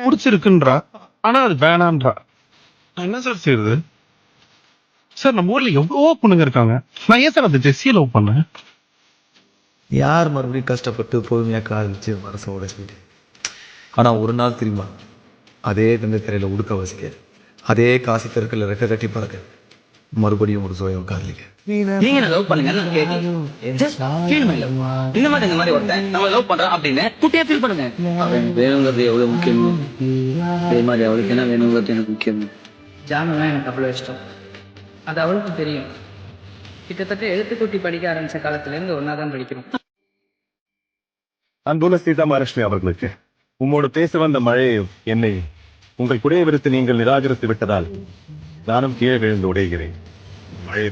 புடிச்சிருக்குன்றா, ஆனா அது வேணான்றா. நான் என்ன சார் செய்யறது? சார் நம்ம ஊர்ல எவ்வளவோ பொண்ணுங்க இருக்காங்க. நான் ஏன் சார் அந்த ஜெஸ்ஸியை லவ் பண்ணேன்? யார் மறுபடியும் கஷ்டப்பட்டு பொறுமையாக காதலிச்சு மனசை உடைச்சிட்டு, ஆனால் ஒரு நாள் தெரியுமா, அதே தந்தை திரையில் உடுக்க வசிக்க, அதே காசி தெருக்களில் ரெக்க கட்டி பறக்க, மறுபடியும் ஒரு சோயம் காதலிக்க. நீங்க என்ன லவ் பண்ணுங்க இந்த மாதிரி ஒருத்தன் நம்ம லவ் பண்றோம் அப்படின்னு குட்டியா ஃபீல் பண்ணுங்க. அவன் வேணுங்கிறது எவ்வளவு முக்கியம், அதே மாதிரி அவளுக்கு என்ன வேணுங்கிறது எனக்கு முக்கியம். ஜானுதான் எனக்கு அவ்வளோ இஷ்டம், அது அவளுக்கும் தெரியும். கிட்டத்தட்ட எழுத்துக்கூட்டி படிக்க ஆரம்பிச்ச காலத்திலேருந்து ஒன்னா தான் படிக்கிறோம். அன்புள்ள சீதா மகாலட்சுமி அவர்களுக்கு, உம்மோடு பேச வந்த மழையையும் என்னையும் உங்கள் குடைய விருத்து நீங்கள் நிராகரித்து விட்டதால் நானும் கீழே விழுந்து உடைகிறேன். மழையை